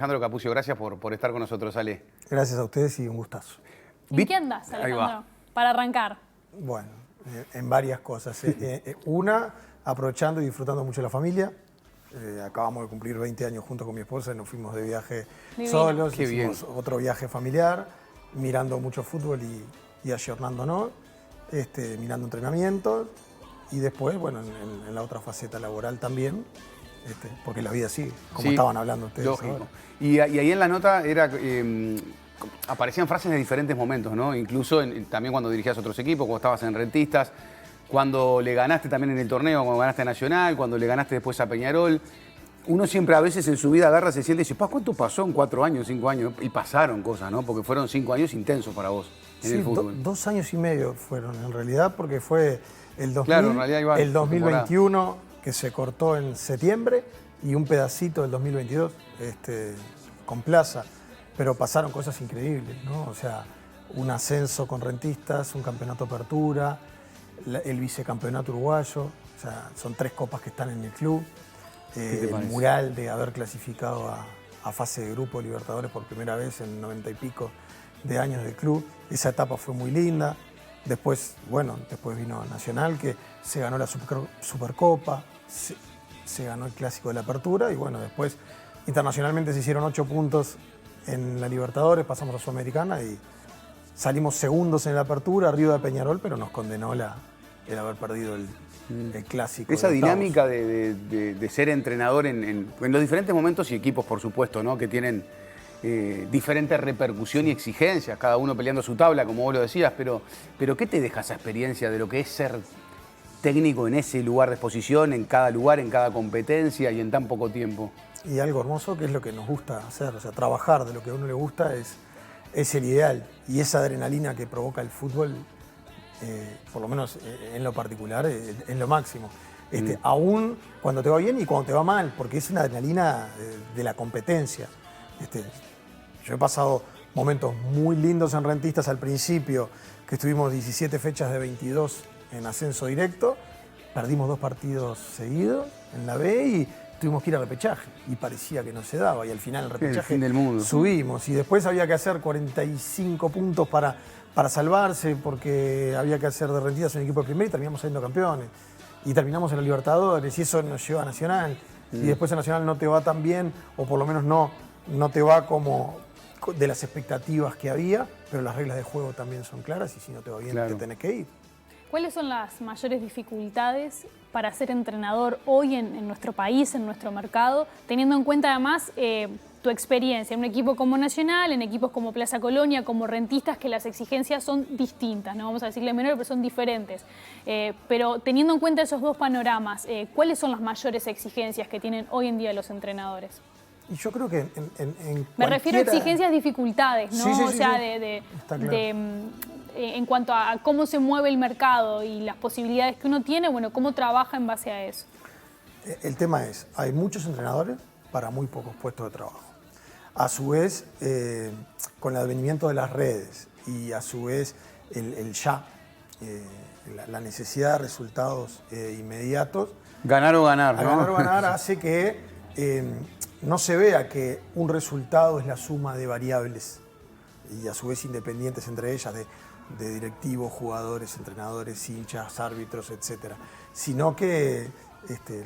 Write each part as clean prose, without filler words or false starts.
Alejandro Capuzio, gracias por estar con nosotros, Ale. Gracias a ustedes y un gustazo. ¿En qué andás, Alejandro? Para arrancar. Bueno, en varias cosas. Una, aprovechando y disfrutando mucho de la familia. Acabamos de cumplir 20 años junto con mi esposa y nos fuimos de viaje Divino. solos. Qué bien. Hicimos otro viaje familiar, mirando mucho fútbol y ayornándonos, mirando entrenamientos. Y después, bueno, en la otra faceta laboral también, porque la vida sigue, como Sí, estaban hablando ustedes lógico. ahora. Y ahí en la nota era, aparecían frases de diferentes momentos, ¿no? Incluso también cuando dirigías otros equipos, cuando estabas en Rentistas, cuando le ganaste también en el torneo, cuando ganaste a Nacional, cuando le ganaste después a Peñarol. Uno siempre a veces en su vida agarra, se siente y dice, ¿cuánto pasó en 4 años, 5 años? Y pasaron cosas, ¿no? Porque fueron 5 años intensos para vos en el fútbol. 2 años y medio fueron en realidad, porque fue el 2000, Claro, en realidad igual, el 2021 que se cortó en septiembre y un pedacito del 2022 con Plaza. Pero pasaron cosas increíbles, ¿no? O sea, un ascenso con Rentistas, un campeonato apertura, el vicecampeonato uruguayo, o sea, son 3 copas que están en el club. El mural de haber clasificado a fase de grupo Libertadores por primera vez en 90 y pico de años del club. Esa etapa fue muy linda. Después, bueno, después vino Nacional, que se ganó la Supercopa, se ganó el Clásico de la Apertura y bueno, después internacionalmente se hicieron 8 puntos en la Libertadores, pasamos a Sudamericana y salimos segundos en la Apertura, arriba de Peñarol, pero nos condenó el haber perdido el Clásico. Esa de dinámica de ser entrenador en los diferentes momentos y equipos, por supuesto, ¿no? Que tienen diferente repercusión y exigencias, cada uno peleando su tabla, como vos lo decías, pero ¿qué te deja esa experiencia de lo que es ser técnico en ese lugar de exposición, en cada lugar, en cada competencia y en tan poco tiempo? Y algo hermoso que es lo que nos gusta hacer, o sea, trabajar de lo que a uno le gusta es el ideal. Y esa adrenalina que provoca el fútbol, por lo menos en lo particular, es lo máximo. Aún cuando te va bien y cuando te va mal, porque es una adrenalina de la competencia. Yo he pasado momentos muy lindos en Rentistas al principio, que estuvimos 17 fechas de 22 en ascenso directo, perdimos 2 partidos seguidos en la B y tuvimos que ir al repechaje y parecía que no se daba y al final el repechaje el fin del mundo. Subimos y después había que hacer 45 puntos para salvarse porque había que hacer de Rentistas un equipo de primera y terminamos saliendo campeones y terminamos en la Libertadores y eso nos lleva a Nacional y después en Nacional no te va tan bien o por lo menos no te va como de las expectativas que había, pero las reglas de juego también son claras y si no te va bien te tenés que ir. ¿Cuáles son las mayores dificultades para ser entrenador hoy en nuestro país, en nuestro mercado, teniendo en cuenta además tu experiencia en un equipo como Nacional, en equipos como Plaza Colonia, como Rentistas, que las exigencias son distintas, no vamos a decirle menores, pero son diferentes. Pero teniendo en cuenta esos 2 panoramas, ¿cuáles son las mayores exigencias que tienen hoy en día los entrenadores? Y yo creo que Me refiero a exigencias, dificultades, ¿no? Sí, o sea, claro. En cuanto a cómo se mueve el mercado y las posibilidades que uno tiene, bueno, cómo trabaja en base a eso. El tema es, hay muchos entrenadores para muy pocos puestos de trabajo. A su vez, con el advenimiento de las redes y a su vez la necesidad de resultados inmediatos. Ganar o ganar, ¿no? Ganar o ganar hace que no se vea que un resultado es la suma de variables y a su vez independientes entre ellas de directivos, jugadores, entrenadores, hinchas, árbitros, etcétera, sino que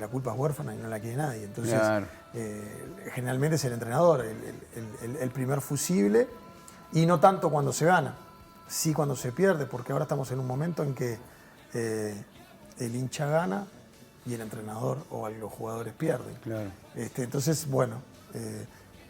la culpa es huérfana y no la quiere nadie. Entonces, claro. Generalmente es el entrenador el primer fusible y no tanto cuando se gana, sí cuando se pierde, porque ahora estamos en un momento en que el hincha gana y el entrenador o los jugadores pierden. Claro. Entonces, bueno,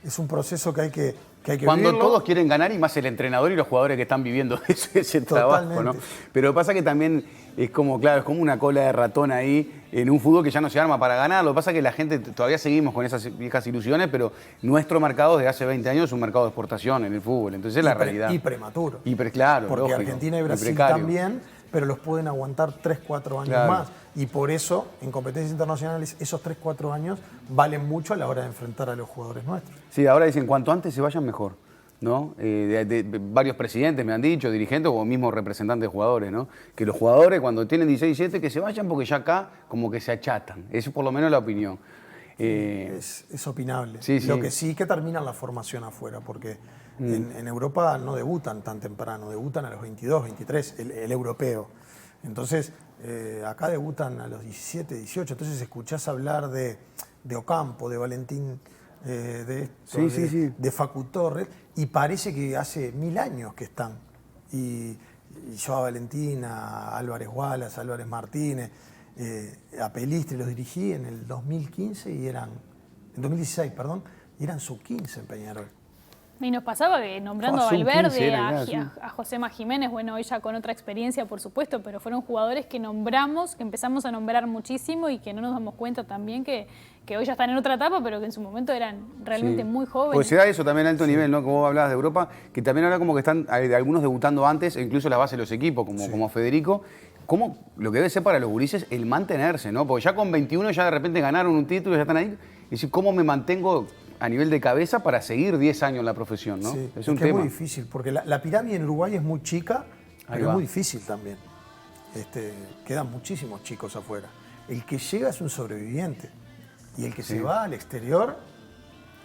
es un proceso que hay que Cuando vivirlo. todos quieren ganar y más el entrenador y los jugadores que están viviendo ese trabajo, ¿no? Pero pasa que también es como, claro, es como una cola de ratón ahí en un fútbol que ya no se arma para ganar. Lo que pasa es que la gente todavía seguimos con esas viejas ilusiones, pero nuestro mercado desde hace 20 años es un mercado de exportación en el fútbol. Entonces es la realidad. Y prematuro. Claro, porque lógico, Argentina y Brasil precario. también, pero los pueden aguantar 3-4 años más. Y por eso, en competencias internacionales, esos 3-4 años valen mucho a la hora de enfrentar a los jugadores nuestros. Sí, ahora dicen, cuanto antes se vayan, mejor, ¿no? Varios presidentes me han dicho, dirigentes o mismos representantes de jugadores, ¿no? Que los jugadores cuando tienen 16, 17, que se vayan porque ya acá como que se achatan. Eso es por lo menos la opinión. Es opinable. Sí, sí. Lo que sí que terminan la formación afuera, porque en Europa no debutan tan temprano, debutan a los 22, 23, el europeo. Entonces, acá debutan a los 17, 18, entonces escuchás hablar de Ocampo, de Valentín, de esto, de Facu Torres, y parece que hace 1000 años que están. Y yo a Valentín, a Álvarez Wallace, a Álvarez Martínez, a Pelistri los dirigí en el 2015 en 2016, perdón, y eran sub-15 en Peñarol. Y nos pasaba que nombrando a Valverde, a Josema Jiménez, bueno, ella con otra experiencia, por supuesto, pero fueron jugadores que nombramos, que empezamos a nombrar muchísimo y que no nos damos cuenta también que hoy ya están en otra etapa, pero que en su momento eran realmente muy jóvenes. Pues se da eso también a alto nivel, ¿no? Como vos hablabas de Europa, que también ahora como que están algunos debutando antes, incluso la base de los equipos, como Federico. ¿Cómo lo que debe ser para los gurises el mantenerse, ¿no? Porque ya con 21 ya de repente ganaron un título, ya están ahí. Y decir, ¿cómo me mantengo a nivel de cabeza para seguir 10 años en la profesión, ¿no? Sí, es un tema. Es muy difícil, porque la pirámide en Uruguay es muy chica, pero es muy difícil también. Quedan muchísimos chicos afuera. El que llega es un sobreviviente. Y el que se va al exterior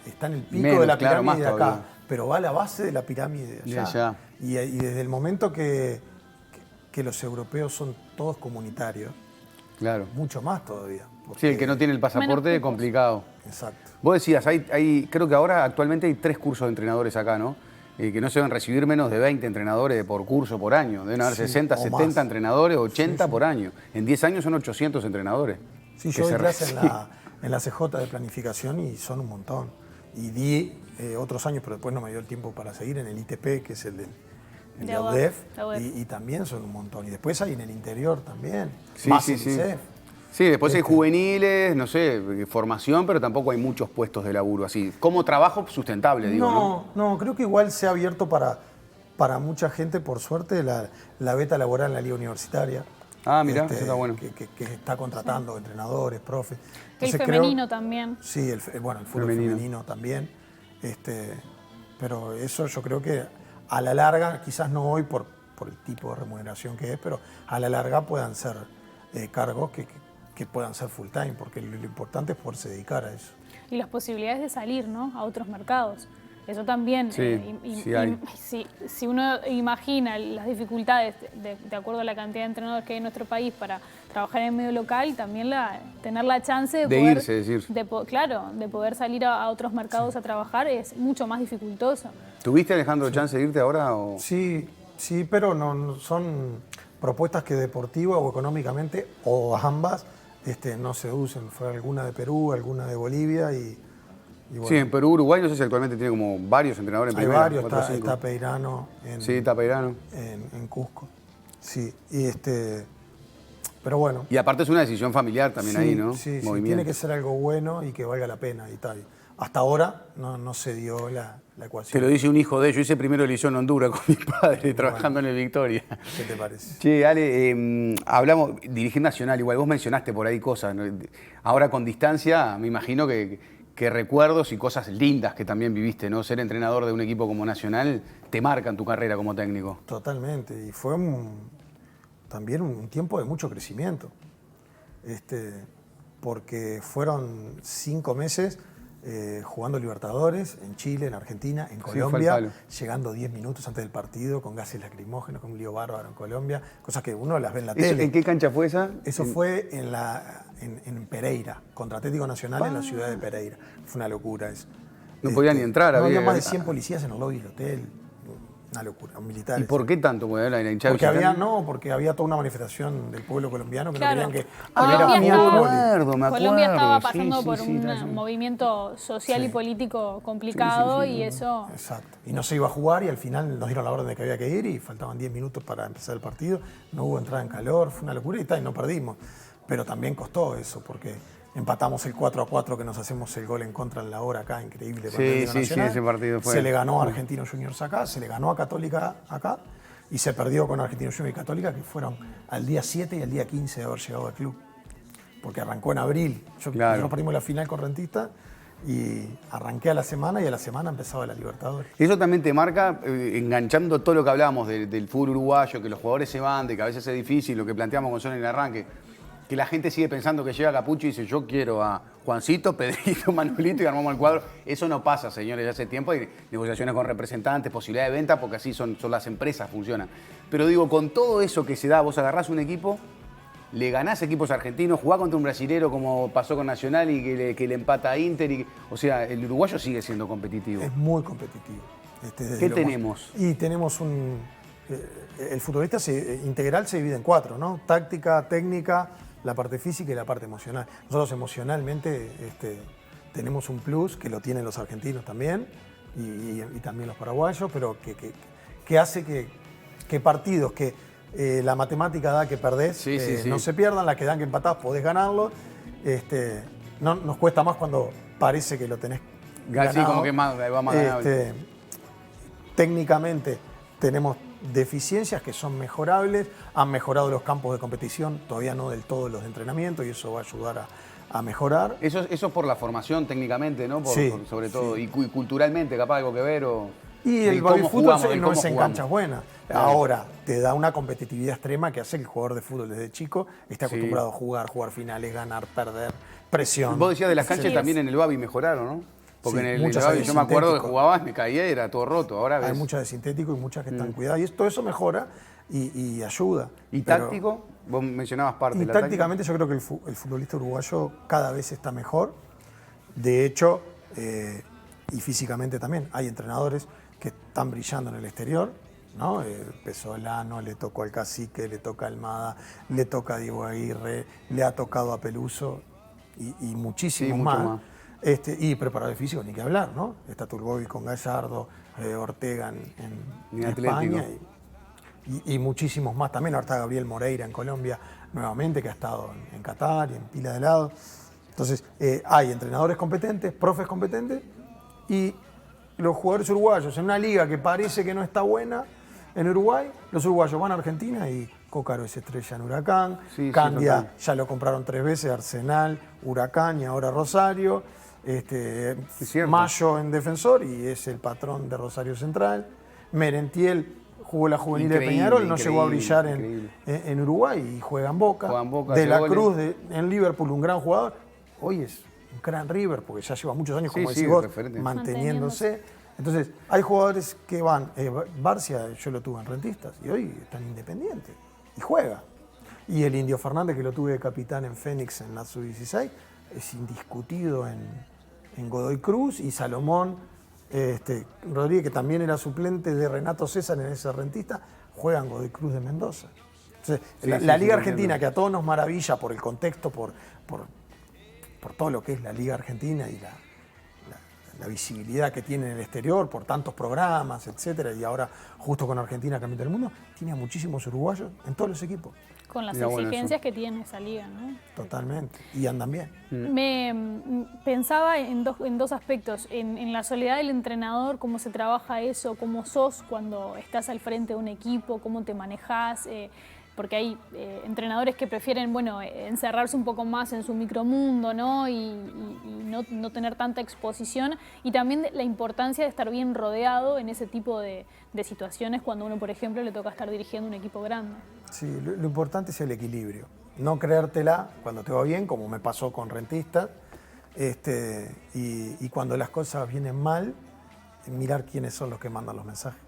está en el pico de la pirámide de acá, pero va a la base de la pirámide de allá. Y desde el momento que los europeos son todos comunitarios, mucho más todavía. Sí, el que no tiene el pasaporte es complicado. Exacto. Vos decías, creo que ahora actualmente hay 3 cursos de entrenadores acá, ¿no? Que no se deben recibir menos de 20 entrenadores por curso por año. Deben haber 60, 70 más. Entrenadores, 80 por año. En 10 años son 800 entrenadores. Sí, yo doy clase en la CJ de planificación y son un montón. Y di otros años, pero después no me dio el tiempo para seguir, en el ITP, que es el de UDEF, y también son un montón. Y después hay en el interior también, más el ICEF. Sí, después hay juveniles, no sé, formación, pero tampoco hay muchos puestos de laburo así. Como trabajo sustentable, digo, ¿no? No, creo que igual se ha abierto para mucha gente, por suerte, la beta laboral en la liga universitaria. Ah, mirá, eso está bueno. Que está contratando entrenadores, profes. Entonces, el femenino también. Sí, el fútbol femenino también. Pero eso yo creo que a la larga, quizás no hoy por el tipo de remuneración que es, pero a la larga puedan ser cargos que puedan ser full time, porque lo importante es poderse dedicar a eso. Y las posibilidades de salir, ¿no?, a otros mercados. Eso también, si uno imagina las dificultades de acuerdo a la cantidad de entrenadores que hay en nuestro país para trabajar en el medio local, también tener la chance de poder salir a otros mercados a trabajar es mucho más dificultoso. ¿Tuviste, Alejandro, chance de irte ahora? O? Sí, pero no son propuestas que deportiva o económicamente, o ambas, no seducen. Fue alguna de Perú, alguna de Bolivia y bueno. Sí, en Perú, Uruguay, no sé si actualmente tiene como varios entrenadores en primera. Hay varios, está Peirano en Cusco. Sí, pero bueno. Y aparte es una decisión familiar también ahí, ¿no? Sí, tiene que ser algo bueno y que valga la pena y tal. Hasta ahora no se dio la ecuación. Te lo dice un hijo de ellos. Yo hice primero el liceo en Honduras con mi padre, trabajando en el Victoria. ¿Qué te parece? Che, Ale, hablamos, dirigir Nacional, igual vos mencionaste por ahí cosas, ¿no? Ahora con distancia, me imagino que recuerdos y cosas lindas que también viviste, ¿no? Ser entrenador de un equipo como Nacional te marca en tu carrera como técnico. Totalmente, y fue también un tiempo de mucho crecimiento, porque fueron 5 meses jugando Libertadores en Chile, en Argentina, en Colombia, llegando 10 minutos antes del partido con gases lacrimógenos, con un lío bárbaro en Colombia, cosas que uno las ve en la tele. ¿En qué cancha fue esa? Eso fue en Pereira, contra Atlético Nacional en la ciudad de Pereira. Fue una locura eso. No podía ni entrar. Había más de 100 policías en el lobby del hotel. Una locura, militares. ¿Y por qué tanto? Porque había toda una manifestación del pueblo colombiano que no querían que... Colombia estaba pasando por un movimiento social y político complicado y eso... Exacto. Y no se iba a jugar y al final nos dieron la orden de que había que ir y faltaban 10 minutos para empezar el partido. No hubo entrada en calor, fue una locura y no perdimos. Pero también costó eso porque... Empatamos el 4-4 que nos hacemos el gol en contra en la hora acá, increíble. Sí, ese partido fue. Se le ganó a Argentinos Juniors acá, se le ganó a Católica acá y se perdió con Argentinos Juniors y Católica, que fueron al día 7 y al día 15 de haber llegado al club. Porque arrancó en abril. Nosotros perdimos la final con Rentista y arranqué a la semana y a la semana empezaba la Libertadores. Eso también te marca, enganchando todo lo que hablábamos del fútbol uruguayo, que los jugadores se van, de que a veces es difícil, lo que planteamos con Son en el arranque. que la gente sigue pensando que llega Capucho y dice yo quiero a Juancito, Pedrito, Manuelito y armamos el cuadro. Eso no pasa, señores, ya hace tiempo hay negociaciones con representantes, posibilidad de venta, porque así son las empresas, funcionan. Pero digo, con todo eso que se da, vos agarrás un equipo, le ganás equipos argentinos, jugás contra un brasilero como pasó con Nacional y que le empata a Inter. O sea, el uruguayo sigue siendo competitivo. Es muy competitivo. ¿Qué tenemos? Y tenemos el futbolista integral se divide en 4, ¿no? Táctica, técnica, la parte física y la parte emocional. Nosotros emocionalmente tenemos un plus que lo tienen los argentinos también y también los paraguayos, pero que hace que partidos que la matemática da que perdés, no se pierdan, la que dan que empatás podés ganarlo. No, nos cuesta más cuando parece que lo tenés ganado. Sí, como que va más ganable. Técnicamente tenemos deficiencias que son mejorables, han mejorado los campos de competición, todavía no del todo los de entrenamiento, y eso va a ayudar a mejorar. Eso es por la formación técnicamente, ¿no? Sí, sobre todo, y culturalmente capaz algo que ver. Y el fútbol no es en jugamos. canchas buenas. Ahora, te da una competitividad extrema que hace que el jugador de fútbol desde chico esté acostumbrado a jugar finales, ganar, perder, presión. Vos decías de las canchas también en el Babi mejoraron, ¿no? Porque Sí, en el muchas Babi hay yo me acuerdo que sintético. jugabas, me caía y era todo roto. Ahora ves. Hay muchas de sintético y muchas que están cuidadas. Y todo eso mejora y ayuda. ¿Y Pero- táctico? Vos mencionabas parte Y de la tácticamente yo creo que el futbolista uruguayo cada vez está mejor. De hecho, y físicamente también. Hay entrenadores que están brillando en el exterior, ¿no? Pesolano, le tocó al Cacique, le toca a Almada, le toca a Diego Aguirre, le ha tocado a Peluso y muchísimos Sí, mucho más. más. Y preparadores físicos, ni que hablar, ¿no? Está Turgovi con Gallardo, Ortega en Atlético. España y muchísimos más también. Ahora está Gabriel Moreira en Colombia nuevamente, que ha estado en Qatar y en pila de lado. Entonces, hay entrenadores competentes, profes competentes y los jugadores uruguayos en una liga que parece que no está buena en Uruguay, los uruguayos van a Argentina y Cócaro es estrella en Huracán, Sí, Candia total. ya lo compraron 3 veces, Arsenal, Huracán y ahora Rosario. cierto. Mayo en Defensor y es el patrón de Rosario Central. Merentiel jugó la juvenil de Increíble, Peñarol, no llegó a brillar increíble. en Uruguay y juega en Boca. Juega en Boca, de hace la goles. Cruz en Liverpool, un gran jugador. Hoy es un gran River porque ya lleva muchos años, Sí, como sí, decís vos, referente. manteniéndose. Entonces, hay jugadores que van. Barcia, yo lo tuve en Rentistas y hoy están independientes y juega. Y el Indio Fernández, que lo tuve de capitán en Fénix en la Sub-16, es indiscutido en Godoy Cruz. Y Salomón Rodríguez, que también era suplente de Renato César en ese Rentista, juega en Godoy Cruz de Mendoza. Entonces, Sí, la sí, Liga entiendo. Argentina, que a todos nos maravilla por el contexto, por todo lo que es la Liga Argentina y la visibilidad que tiene en el exterior, por tantos programas, etcétera, y ahora justo con Argentina campeón del mundo, tiene a muchísimos uruguayos en todos los equipos. Con las Mira, bueno, exigencias que tiene esa liga, ¿no? Totalmente. Y andan bien. Pensaba en dos aspectos, en la soledad del entrenador, cómo se trabaja eso, cómo sos cuando estás al frente de un equipo, cómo te manejás, porque hay entrenadores que prefieren, bueno, encerrarse un poco más en su micromundo, ¿no? Y no tener tanta exposición, y también la importancia de estar bien rodeado en ese tipo de situaciones cuando uno, por ejemplo, le toca estar dirigiendo un equipo grande. Sí, lo importante es el equilibrio. No creértela cuando te va bien, como me pasó con Rentistas, y cuando las cosas vienen mal, mirar quiénes son los que mandan los mensajes.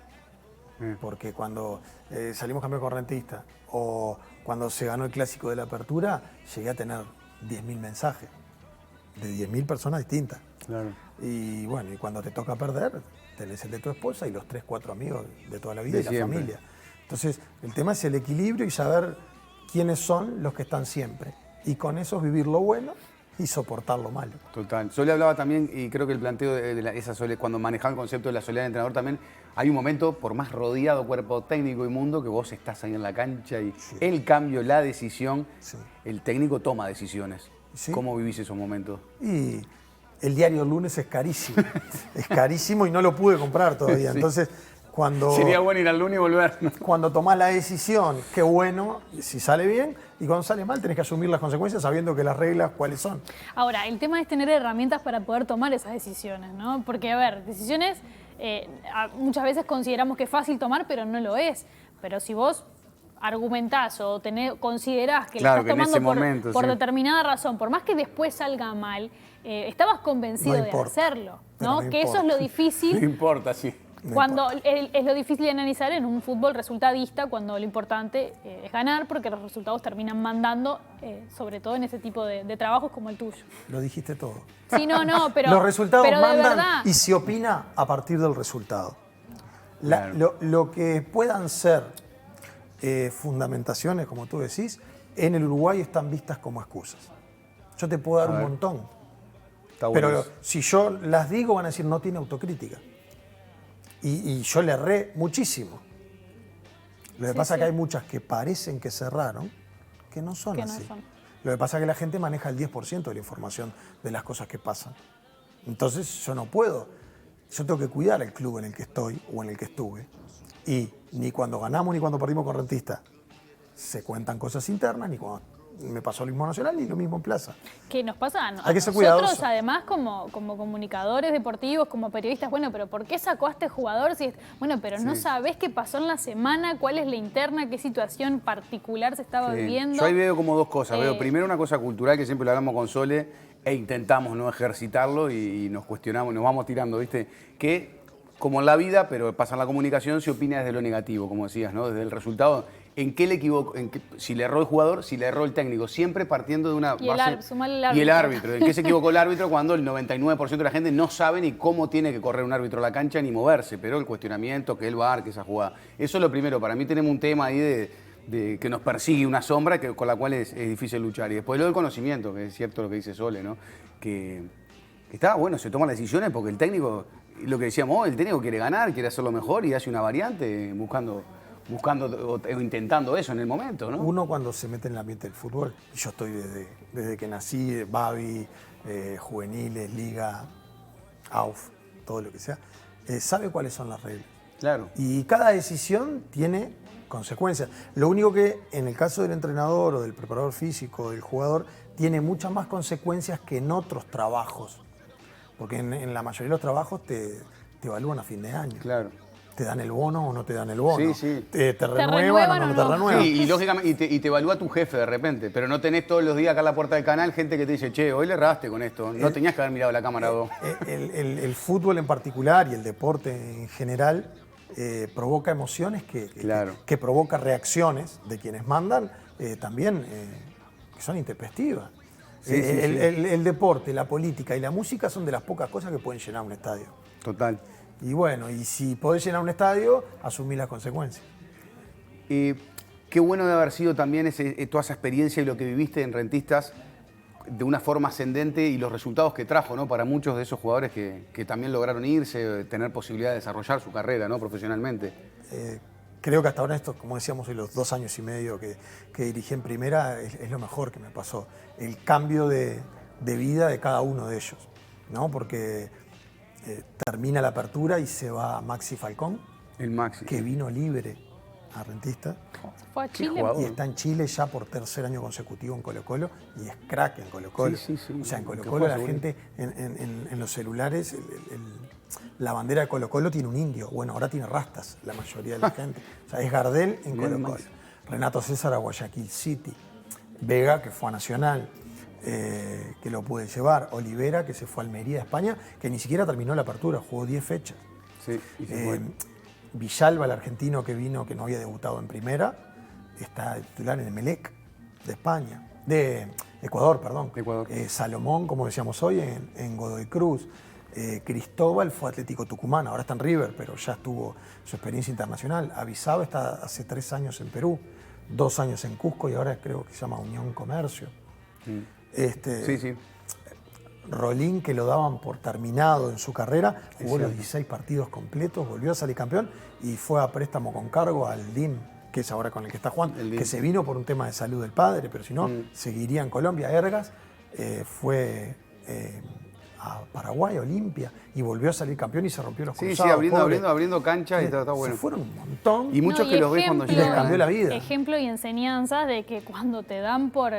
Porque cuando salimos campeón con Rentistas o cuando se ganó el clásico de la apertura, llegué a tener 10.000 mensajes de 10.000 personas distintas. Claro. Y bueno, y cuando te toca perder, tenés el de tu esposa y los 3, 4 amigos de toda la vida De y la siempre. familia. Entonces, el tema es el equilibrio y saber quiénes son los que están siempre. Y con eso vivir lo bueno y soportar lo malo. Total. Yo le hablaba también, y creo que el planteo esa soledad, cuando manejaba el concepto de la soledad del entrenador también, hay un momento, por más rodeado cuerpo técnico y mundo, que vos estás ahí en la cancha y el cambio, la decisión, Sí. el técnico toma decisiones. Sí. ¿Cómo vivís esos momentos? Y el diario el lunes es carísimo. Es carísimo y no lo pude comprar todavía. Sí. Entonces, cuando... Sería bueno ir al lunes y volver, ¿no? Cuando tomás la decisión, qué bueno, si sale bien, y cuando sale mal tenés que asumir las consecuencias sabiendo que las reglas cuáles son. Ahora, el tema es tener herramientas para poder tomar esas decisiones, ¿no? Porque, a ver, decisiones muchas veces consideramos que es fácil tomar, pero no lo es. Pero si vos argumentás o considerás que Claro, la que estás en ese tomando momento, por sí. determinada razón, por más que después salga mal, estabas convencido No de importa, hacerlo, pero ¿no? no Que eso es lo No difícil. importa, sí. Cuando es lo difícil de analizar en un fútbol resultadista, cuando lo importante es ganar, porque los resultados terminan mandando, sobre todo en ese tipo de trabajos como el tuyo. Lo dijiste todo. Sí, no, pero Los resultados pero de mandan verdad, y se opina a partir del resultado. Claro. Lo que puedan ser fundamentaciones, como tú decís, en el Uruguay están vistas como excusas. Yo te puedo dar A un ver. montón, Está bueno pero eso. si yo las digo van a decir no tiene autocrítica. Y yo le erré muchísimo. Lo que Sí, pasa es sí. que hay muchas que parecen que cerraron, que no son Que no así. son. Lo que pasa es que la gente maneja el 10% de la información de las cosas que pasan. Entonces yo no puedo. Yo tengo que cuidar el club en el que estoy o en el que estuve. Y ni cuando ganamos ni cuando perdimos con Rentista se cuentan cosas internas, ni cuando me pasó lo mismo en Nacional ni lo mismo en Plaza. que nos pasa a Hay que ser nosotros, cuidadoso. además, como comunicadores deportivos, como periodistas, bueno, pero ¿por qué sacó a este jugador? Si bueno, pero no Sí. sabés qué pasó en la semana, cuál es la interna, qué situación particular se estaba Sí. viviendo. Yo ahí veo como dos cosas. Veo Eh, primero una cosa cultural que siempre lo hablamos con Sole e intentamos no ejercitarlo y nos cuestionamos, nos vamos tirando, ¿viste? Que como en la vida, pero pasa en la comunicación, se opina desde lo negativo, como decías, ¿no? Desde el resultado. ¿En qué le equivocó? Si le erró el jugador, si le erró el técnico. Siempre partiendo de una Y el base. sumale el Y el árbitro. árbitro. ¿En qué se equivocó el árbitro cuando el 99% de la gente no sabe ni cómo tiene que correr un árbitro a la cancha ni moverse? Pero el cuestionamiento, que el VAR, que esa jugada. Eso es lo primero. Para mí tenemos un tema ahí de que nos persigue una sombra con la cual es difícil luchar. Y después lo del conocimiento, que es cierto lo que dice Sole, ¿no? Que está, bueno, se toman las decisiones porque el técnico, lo que decíamos hoy, el técnico quiere ganar, quiere hacerlo mejor y hace una variante buscando o intentando eso en el momento, ¿no? Uno cuando se mete en el ambiente del fútbol, y yo estoy desde que nací, Babi, juveniles, liga, AUF, todo lo que sea, sabe cuáles son las reglas. Claro. Y cada decisión tiene consecuencias. Lo único que en el caso del entrenador o del preparador físico, del jugador, tiene muchas más consecuencias que en otros trabajos. Porque en la mayoría de los trabajos te evalúan a fin de año. Claro. Te dan el bono o no te dan el bono. Sí, sí. Te renuevan renuevan o no o te no? renuevan. Sí, y lógicamente, y te evalúa tu jefe de repente, pero no tenés todos los días acá a la puerta del canal gente que te dice, che, hoy le erraste con esto, no tenías que haber mirado la cámara vos. El fútbol en particular y el deporte en general provoca emociones Claro. que provoca reacciones de quienes mandan también que son intempestivas. Sí, sí, sí. El deporte, la política y la música son de las pocas cosas que pueden llenar un estadio. Total. Y bueno, y si podés llenar un estadio, asumí las consecuencias. Qué bueno de haber sido también toda esa experiencia y lo que viviste en Rentistas de una forma ascendente y los resultados que trajo, ¿no? Para muchos de esos jugadores que también lograron irse, tener posibilidad de desarrollar su carrera, ¿no? Profesionalmente. Creo que hasta ahora esto, como decíamos hoy, los 2 años y medio que dirigí en primera, es lo mejor que me pasó. El cambio de vida de cada uno de ellos, ¿no? Porque termina la apertura y se va Maxi Falcón, El Maxi. que vino libre a Rentista. Se fue a Chile. jugador. Y está en Chile ya por 3er año consecutivo en Colo-Colo y es crack en Colo-Colo. Sí, sí, sí. O sea, en Que Colo-Colo juega la seguro. gente en los celulares, la bandera de Colo-Colo tiene un indio. Bueno, ahora tiene rastas la mayoría de la gente. O sea, es Gardel en Bien, Colo-Colo. Max. Renato César a Guayaquil City. Vega, que fue a Nacional, que lo pude llevar. Olivera, que se fue a Almería, España, que ni siquiera terminó la apertura, jugó 10 fechas. Sí, y se fue. Villalba, el argentino que vino, que no había debutado en primera, está titular en Emelec, de España, de Ecuador, perdón. Ecuador. Salomón, como decíamos hoy, en Godoy Cruz. Cristóbal fue Atlético Tucumán, ahora está en River, pero ya tuvo su experiencia internacional. Avisado está hace 3 años en Perú, 2 años en Cusco y ahora creo que se llama Unión Comercio. Sí, sí. Rolín, que lo daban por terminado en su carrera, jugó los cierto. 16 partidos completos, volvió a salir campeón y fue a préstamo con cargo al DIN, que es ahora con el que está Juan, El DIN. que se vino por un tema de salud del padre, pero si no, seguiría en Colombia. Ergas fue a Paraguay, Olimpia, y volvió a salir campeón y se rompió los Sí, cruzados. sí, pobre. abriendo canchas y está bueno. Se fueron un montón. Y muchos que los ves cuando Y les llegan. cambió la vida. Ejemplo y enseñanzas de que cuando te dan por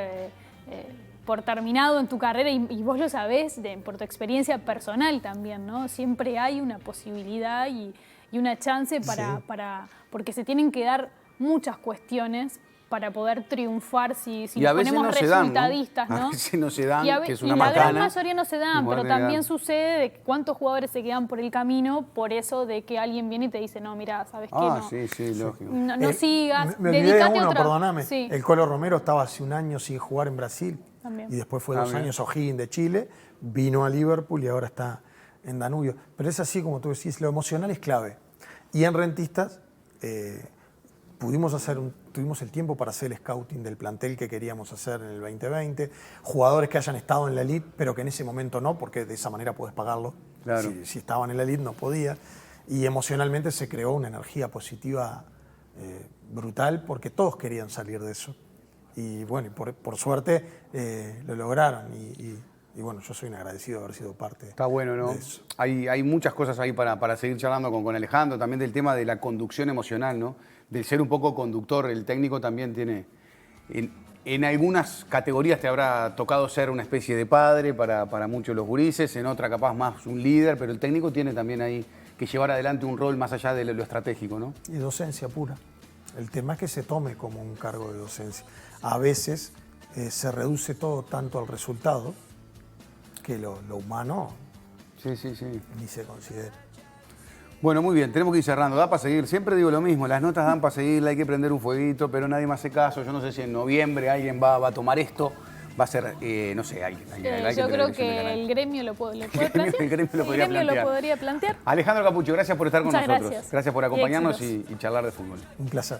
terminado en tu carrera, y vos lo sabés por tu experiencia personal también, ¿no? Siempre hay una posibilidad y una chance porque se tienen que dar muchas cuestiones para poder triunfar si Y nos a veces ponemos no se dan, ¿no? resultadistas, A ¿no? veces no se dan, que es una y la gran macana. mayoría no se dan, pero también sucede de que cuántos jugadores se quedan por el camino por eso de que alguien viene y te dice, no, mira, ¿sabes qué? No, Sí, lógico. no sigas, Me olvidé de dedícate a uno, otra. perdóname. Sí, El Colo Romero estaba hace un año sin jugar en Brasil. También. Y después fue 2 bien. años O'Higgins de Chile, vino a Liverpool y ahora está en Danubio. Pero es así como tú decís, lo emocional es clave. Y en Rentistas tuvimos el tiempo para hacer el scouting del plantel que queríamos hacer en el 2020. Jugadores que hayan estado en la elite, pero que en ese momento no, porque de esa manera puedes pagarlo. Claro. Si estaban en la elite no podía. Y emocionalmente se creó una energía positiva brutal porque todos querían salir de eso. Y bueno, por suerte lo lograron. Y bueno, yo soy un agradecido de haber sido parte Está bueno, ¿no? de eso. Hay muchas cosas ahí para seguir charlando con Alejandro, también del tema de la conducción emocional, ¿no? Del ser un poco conductor. El técnico también tiene... En algunas categorías te habrá tocado ser una especie de padre para muchos de los gurises, en otra capaz más un líder, pero el técnico tiene también ahí que llevar adelante un rol más allá de lo estratégico, ¿no? Y docencia pura. El tema es que se tome como un cargo de docencia. A veces se reduce todo tanto al resultado que lo humano Sí. ni se considera. Bueno, muy bien, tenemos que ir cerrando. Da para seguir, siempre digo lo mismo, las notas dan para seguir, hay que prender un fueguito, pero nadie me hace caso. Yo no sé si en noviembre alguien va a tomar esto, va a ser, no sé, alguien. yo creo que el gremio lo puede plantear. El gremio lo podría plantear. lo podría plantear. Alejandro Capucho, gracias por estar con Muchas nosotros. gracias. Gracias por Y acompañarnos éxitos. y charlar de fútbol. Un placer.